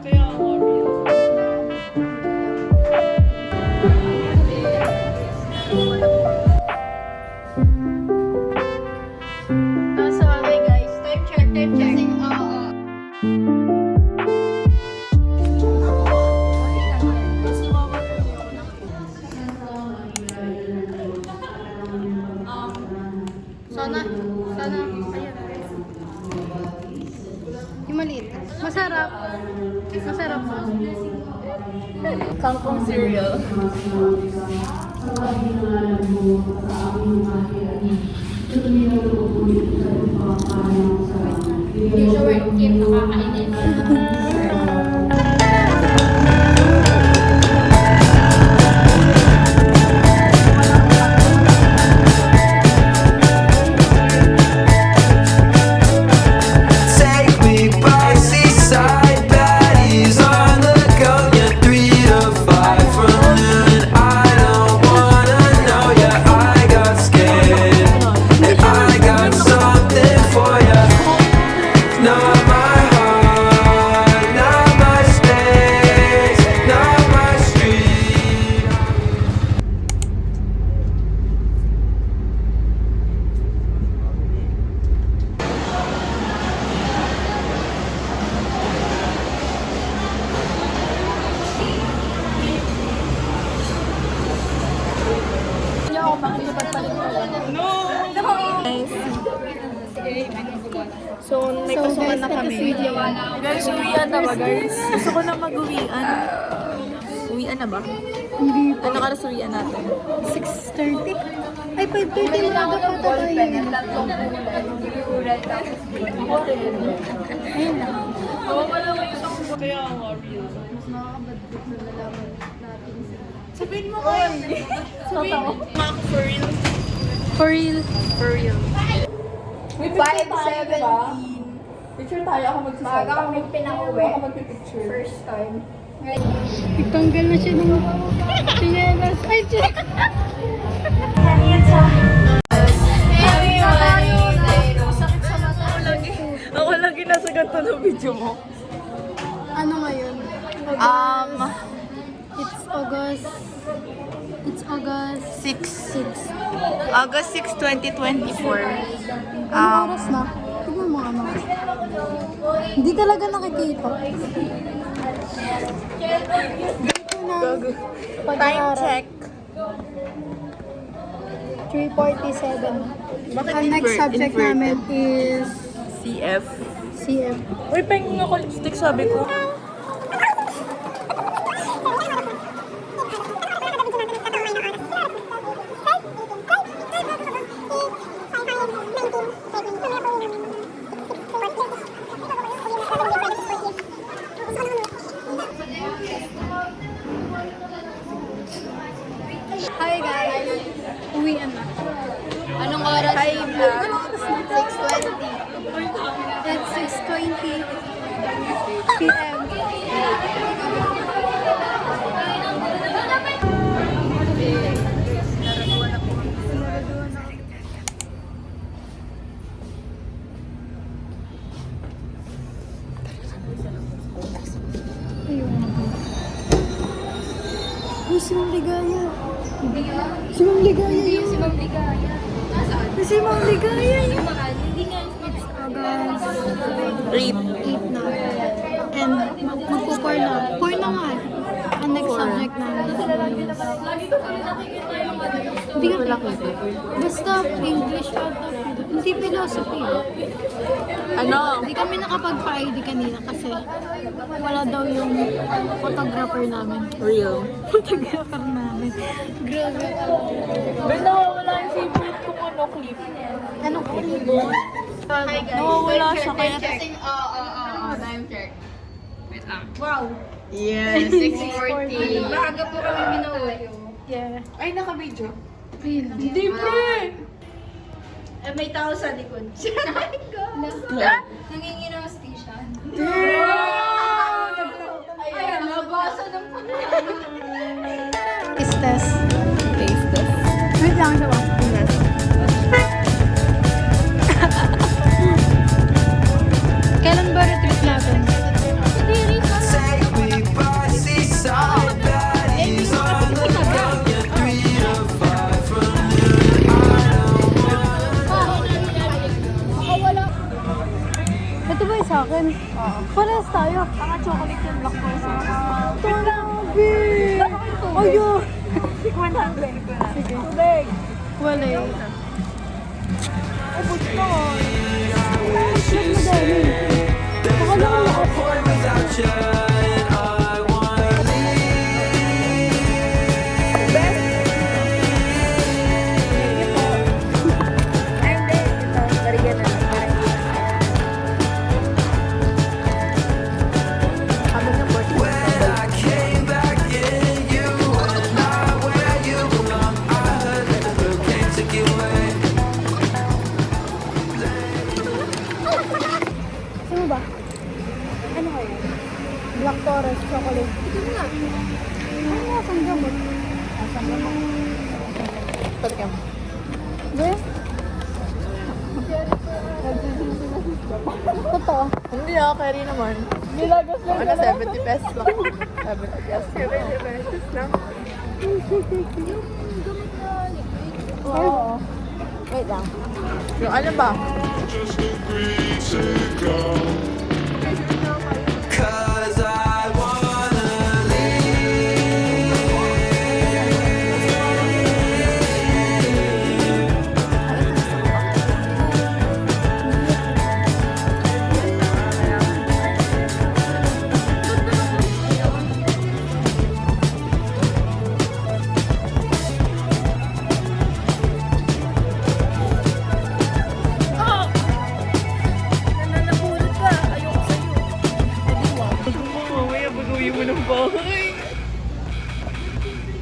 Kaya nga, real. So, okay guys, time check. Kasing, sana, ayun. Yung maliit. Masarap. Masarap mo. Kangkong cereal. Usual Kim, nakakainin. Take me by seaside baddies on the go. You're 3 to 5 from noon. I don't wanna know ya. I got scared, and I got something for ya. Not my heart, not my space, not my street. So, may pasukan na kami. Guys, uwian na ba, guys? Gusto ko na mag-uwian. Uwian na ba? Hindi Ano oras uwian natin? 6:30? Ay, 5:30 na dapat tayo. Ayun lang. Kaya nga, real. Mas nakakabadbit na nalaman natin. Sabihin mo ko. Sabihin mo. Mark, for real. For real. For real. 5:17. Picture tayo, ako magsasalita. Maaga kami pinauwi. Ako magpipicture. First time. Nagtanggal na siya ng chinelas. Ay, check! Ako lagi nasa ganito ng video mo. Ano ngayon? It's August. It's August 6. August 6, 2024. Anong oras na? Tignan mo ano. Hindi talaga nakikita. Dito na. Time check. 3:47. Bakit Ang next subject inverted? namin is CF. CF. Uy, pahingin ako lipstick, sabi ko. Hi guys! Uwian na. Anong oras? Hi vlog. 6:20. It's 6:20 PM. Uy, si Ma'am Ligaya. Si Ma'am Ligaya yun. Si Ma'am Ligaya. Si Ma'am Ligaya yun. It's August Rape. 8 na. And magpo-4 na. 4 na nga. Ang next subject namin is hindi ka basta English ata. Hindi philosophy. Ano? Hindi kami nakapagpa-ID kanina kasi wala daw yung photographer namin. Real. Photographer namin. Grabe. Pero nawawala yung favorite kong ano, clip. Anong clip? Hi guys. Nawawala siya kaya. Time check. Wait lang. Wow. Yes. 6:40. Maaga po kami minuwi. Yeah. Ay, naka-video. Ayun. Hindi, pre. Eh, may tao sa likod. Nanginginaw station. Ayun, nabasa ng Is test. Taste test. Wait lang siya ba? Yes. Kailan ba retreat natin? Take Mga chocolate yung black forest. Grabe! Ayun! 100. Sige. Tubig. Wala eh. Ubus na. Shit, madami. Baka lang ako. point without you, and I wanna leave. Ay, hindi. Ito, barigan na lang. Habang ng birthday. When I came back in, you were not where you belong. I heard that the hurricane took you away. Sino ba? Ano kayo? Black Forest chocolate. Ito na. Ano nga pang gamot? Asan mo? Pagkam. Be? Totoo. Hindi ah, carry naman. Nilagos lang. Ano, 70 pesos lang. 70 pesos. 70 pesos lang. Oo. Wait lang. Yung ano ba? Cause I wanna leave. Nananapulot ka. Ayoko sa'yo. Mamaya baguhin mo ng bahay.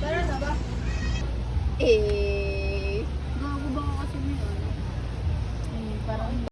Tara na ba? Eh.